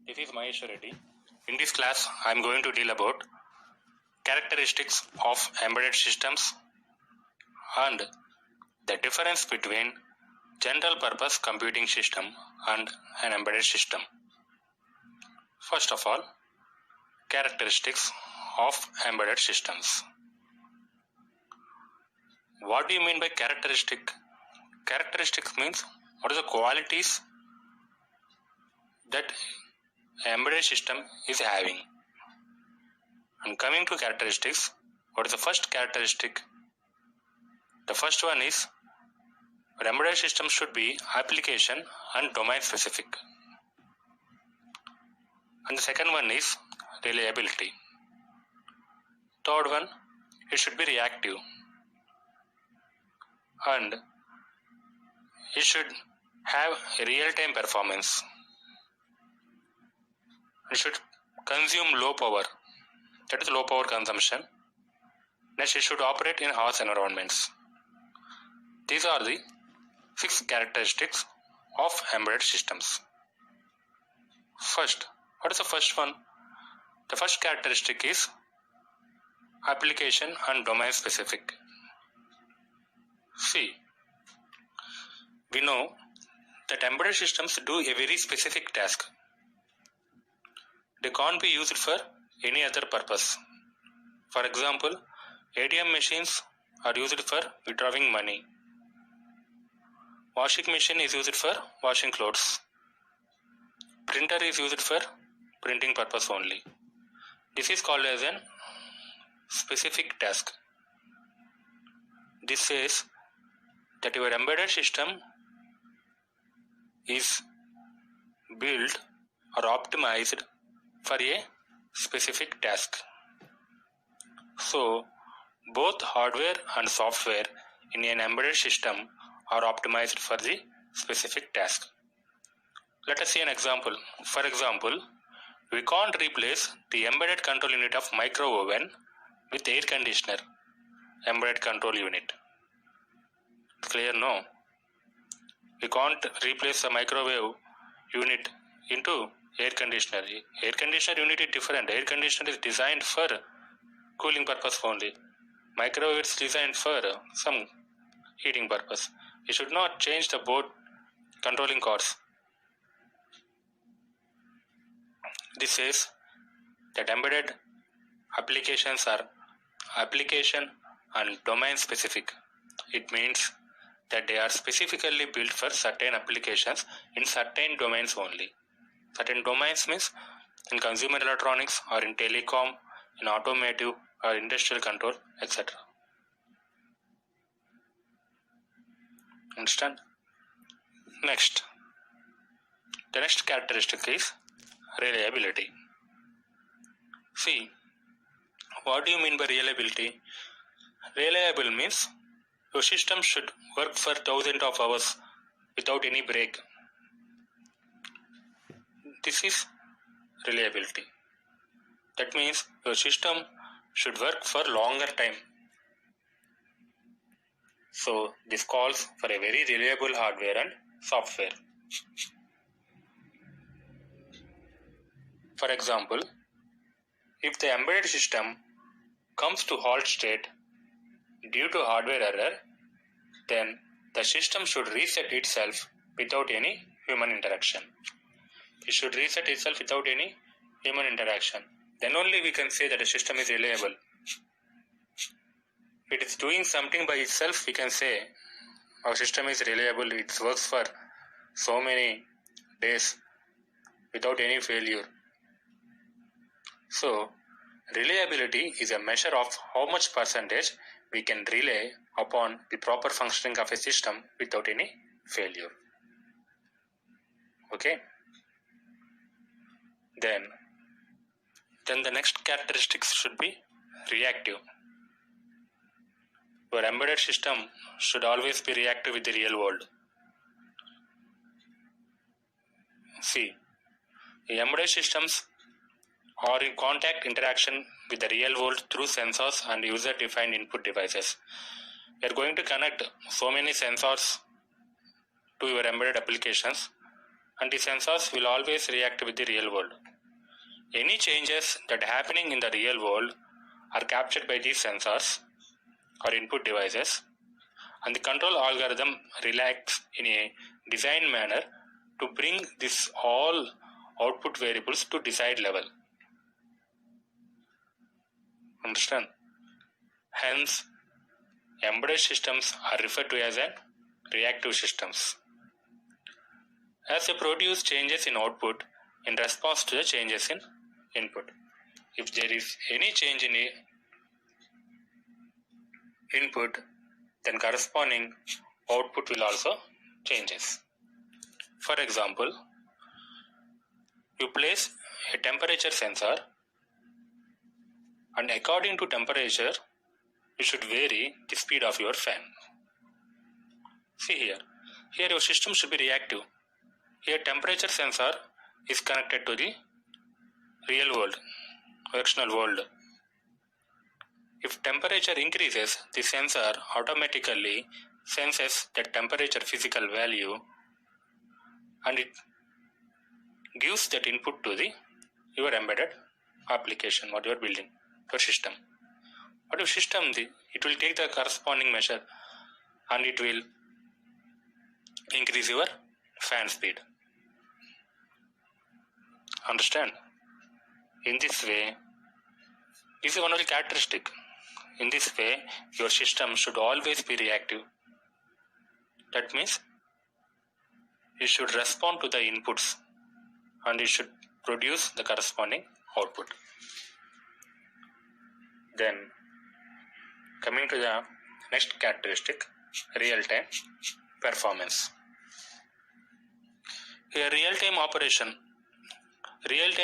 This is Mahesh Reddy. In this class, I am going to deal about characteristics of embedded systems and the difference between general purpose computing system and an embedded system. First of all, characteristics of embedded systems. What do you mean by characteristic? Characteristics means what are the qualities that an embedded system is having. And coming to characteristics, what is the first characteristic? The first one is an embedded system should be application and domain specific. And the second one is reliability. Third one, it should be reactive. And it should have a real-time performance. It should consume low power, that is low power consumption. Next, it should operate in harsh environments. These are the 6 characteristics of embedded systems. First, what is the first one? The first characteristic is application and domain specific. See, we know that embedded systems do a very specific task. They can't be used for any other purpose. For example, ATM machines are used for withdrawing money. Washing machine is used for washing clothes. Printer is used for printing purpose only. This is called as a specific task. This says that your embedded system is built or optimized for a specific task. So, both hardware and software in an embedded system are optimized for the specific task. Let us see an example. For example, we can't replace the embedded control unit of micro oven with air conditioner embedded control unit. Clear? No. We can't replace the microwave unit into air conditioner. Air conditioner unit is different. Air conditioner is designed for cooling purpose only. Microwave is designed for some heating purpose. You should not change the board controlling cords. This says that embedded applications are application and domain specific. It means that they are specifically built for certain applications in certain domains only. Certain domains means in consumer electronics or in telecom, in automotive or industrial control, etc. Understand? Next, the next characteristic is reliability. See, what do you mean by reliability? Reliable means your system should work for thousands of hours without any break. This is reliability. That means your system should work for longer time. So this calls for a very reliable hardware and software. For example, if the embedded system comes to halt state due to hardware error, then the system should reset itself without any human interaction. It should reset itself without any human interaction. Then only we can say that the system is reliable. If it is doing something by itself, we can say our system is reliable. It works for so many days without any failure. So, reliability is a measure of how much percentage we can rely upon the proper functioning of a system without any failure. Okay? Then the next characteristics should be reactive. Your embedded system should always be reactive with the real world. See, the embedded systems are in contact interaction with the real world through sensors and user-defined input devices. We are going to connect so many sensors to your embedded applications and the sensors will always react with the real world. Any changes that are happening in the real world are captured by these sensors or input devices, and the control algorithm relates in a designed manner to bring this all output variables to desired level. Understand? Hence, embedded systems are referred to as reactive systems, as they produce changes in output in response to the changes in input. If there is any change in input, then corresponding output will also changes. For example, you place a temperature sensor, and according to temperature, you should vary the speed of your fan. See here your system should be reactive. Here temperature sensor is connected to the real world, external world. If temperature increases, the sensor automatically senses that temperature physical value, and it gives that input to your embedded application, what you are building, your system. But your system, it will take the corresponding measure and it will increase your fan speed. Understand? In this way, this is one of the characteristic. In this way, your system should always be reactive. That means you should respond to the inputs and you should produce the corresponding output. Then, coming to the next characteristic, real-time performance. Here, real-time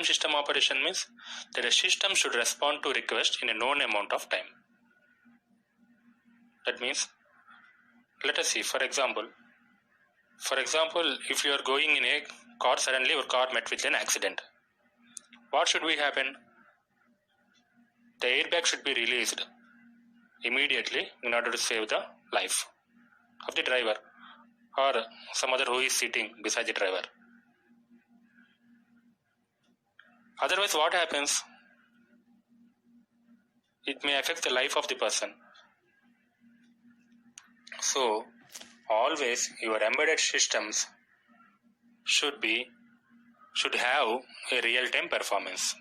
system operation means that a system should respond to request in a known amount of time. That means, let us see, for example, if you are going in a car, suddenly your car met with an accident. What should be happen? The airbag should be released immediately in order to save the life of the driver or some other who is sitting beside the driver. Otherwise, what happens? It may affect the life of the person. So, always your embedded systems should have a real-time performance.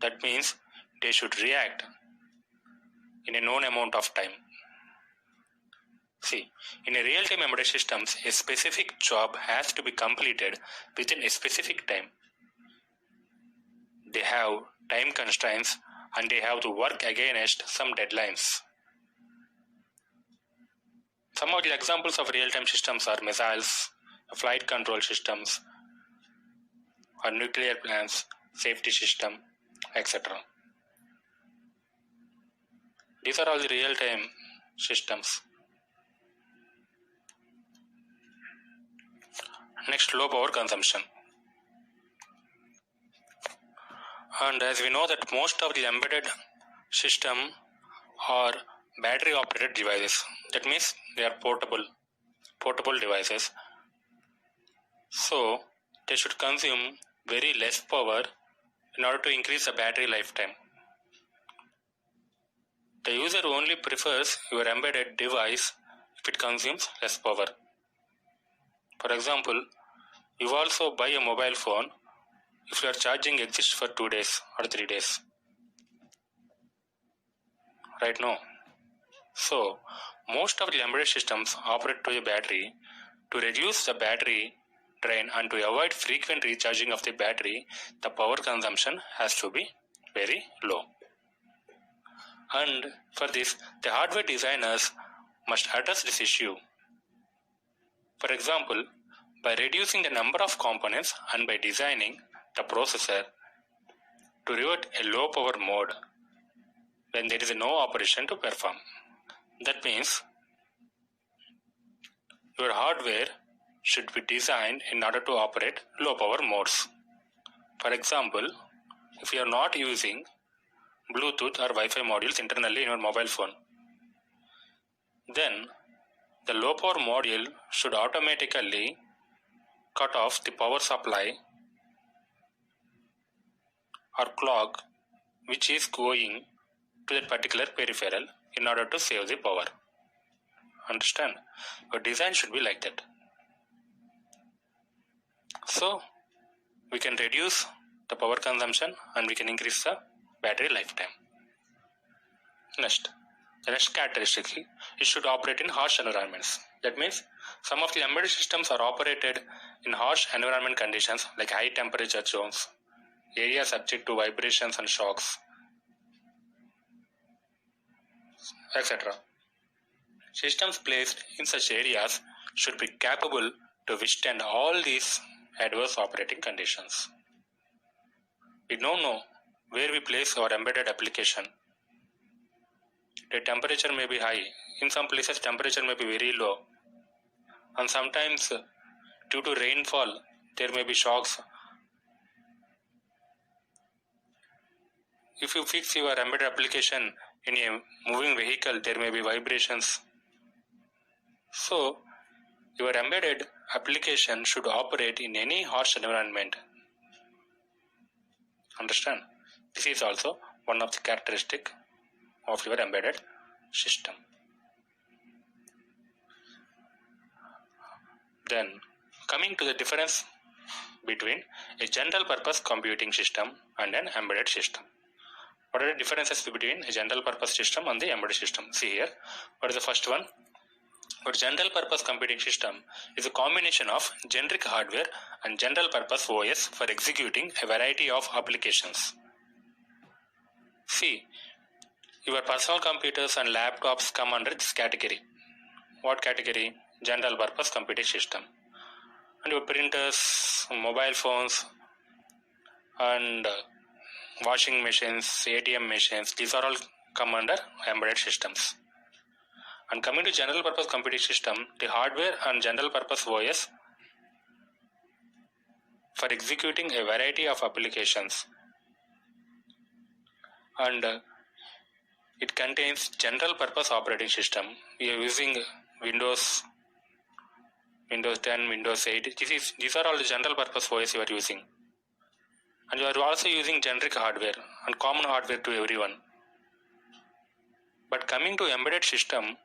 That means they should react in a known amount of time. See, in a real-time embedded systems, a specific job has to be completed within a specific time. They have time constraints and they have to work against some deadlines. Some of the examples of real-time systems are missiles, flight control systems, or nuclear plants, safety system, etc. These are all the real-time systems. Next, low power consumption. And as we know that most of the embedded system are battery operated devices. That means they are portable devices. So they should consume very less power in order to increase the battery lifetime. The user only prefers your embedded device if it consumes less power. For example, you also buy a mobile phone if your charging exists for 2 days or 3 days. Right now. So, most of the embedded systems operate to a battery. To reduce the battery drain and to avoid frequent recharging of the battery, the power consumption has to be very low. And for this, the hardware designers must address this issue. For example, by reducing the number of components and by designing the processor to revert a low power mode when there is no operation to perform. That means your hardware should be designed in order to operate low power modes. For example, if you are not using Bluetooth or Wi-Fi modules internally in your mobile phone, then the low power module should automatically cut off the power supply or clock which is going to that particular peripheral in order to save the power. Understand? Your design should be like that. So we can reduce the power consumption and we can increase the battery lifetime. Next, the next characteristic, it should operate in harsh environments. That means some of the embedded systems are operated in harsh environment conditions like high temperature zones, areas subject to vibrations and shocks, etc. Systems placed in such areas should be capable to withstand all these adverse operating conditions. We don't know where we place our embedded application. The temperature may be high. In some places temperature may be very low. And sometimes due to rainfall there may be shocks. If you fix your embedded application in a moving vehicle, there may be vibrations. So your embedded application should operate in any harsh environment. Understand? This is also one of the characteristics of your embedded system. Then coming to the difference between a general purpose computing system and an embedded system. What are the differences between a general purpose system and the embedded system? See here, what is the first one? Our general purpose computing system is a combination of generic hardware and general purpose OS for executing a variety of applications. See, your personal computers and laptops come under this category. What category? General purpose computing system. And your printers, mobile phones, and washing machines, ATM machines, these are all come under embedded systems. And coming to general purpose computing system, the hardware and general purpose OS for executing a variety of applications. And it contains general purpose operating system. We are using Windows 10, Windows 8. These are all the general purpose OS you are using. And you are also using generic hardware and common hardware to everyone. But coming to embedded system,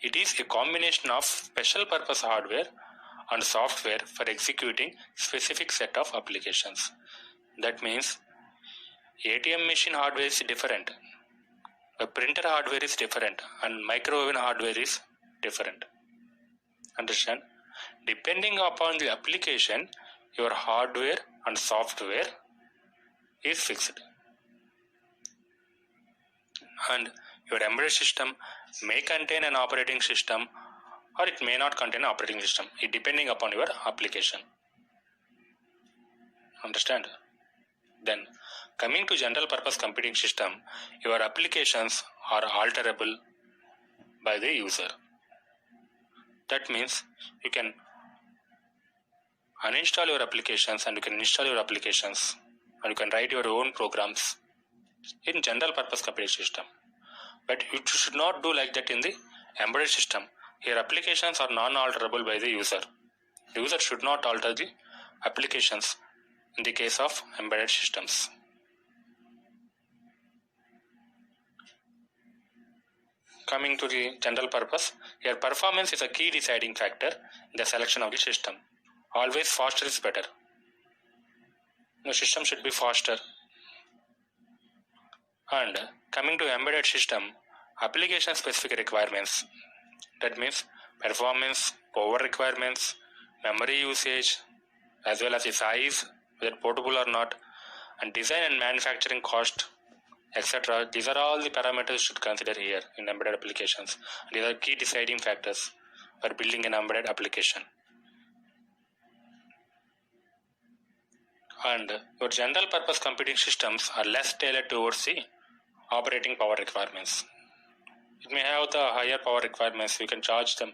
it is a combination of special purpose hardware and software for executing specific set of applications. That means ATM machine hardware is different, the printer hardware is different, and microwave hardware is different. Understand? Depending upon the application, your hardware and software is fixed. And your embedded system may contain an operating system or it may not contain an operating system, it depending upon your application. Understand? Then coming to general purpose computing system, your applications are alterable by the user. That means you can uninstall your applications and you can install your applications and you can write your own programs in general purpose computing system. But you should not do like that in the embedded system. Here applications are non-alterable by the user. The user should not alter the applications in the case of embedded systems. Coming to the general purpose, here performance is a key deciding factor in the selection of the system. Always faster is better. The system should be faster. And coming to embedded system, application specific requirements. That means performance, power requirements, memory usage, as well as the size, whether portable or not, and design and manufacturing cost, etc. These are all the parameters you should consider here in embedded applications. These are key deciding factors for building an embedded application. And your general purpose computing systems are less tailored towards the operating power requirements. It may have the higher power requirements, you can charge them.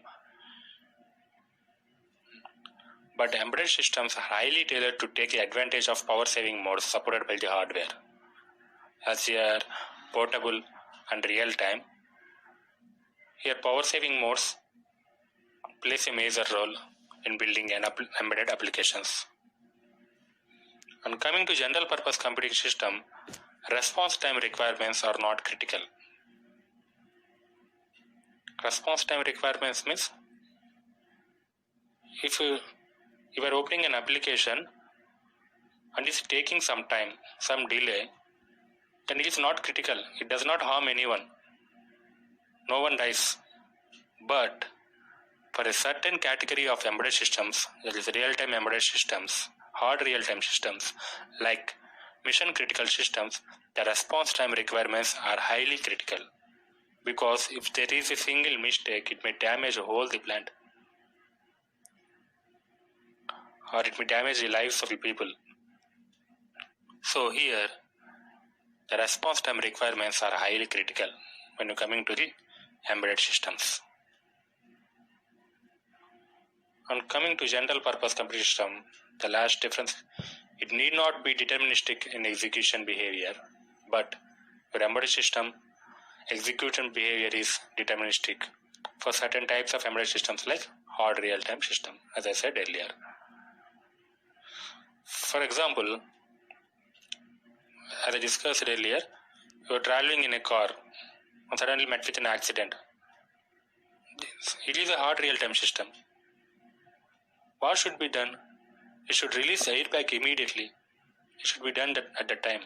But embedded systems are highly tailored to take advantage of power saving modes supported by the hardware, as they are portable and real time. Here power saving modes plays a major role in building an embedded applications. And coming to general purpose computing system, response time requirements are not critical. Response time requirements means if you are opening an application and it's taking some time, some delay, then it is not critical. It does not harm anyone. No one dies. But for a certain category of embedded systems, that is real-time embedded systems, hard real-time systems, like mission-critical systems, the response time requirements are highly critical. Because if there is a single mistake, it may damage the whole the plant. Or it may damage the lives of the people. So here, the response time requirements are highly critical when you're coming to the embedded systems. And coming to general purpose computing system, the last difference, it need not be deterministic in execution behavior, but your embedded system execution behavior is deterministic for certain types of embedded systems like hard real-time system, as I said earlier. For example, as I discussed earlier, you are traveling in a car and suddenly met with an accident. It is a hard real-time system. What should be done? It should release the airbag immediately. It should be done at the time.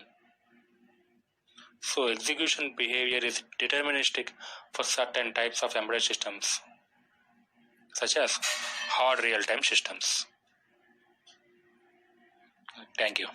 So execution behavior is deterministic for certain types of embedded systems, such as hard real-time systems. Thank you.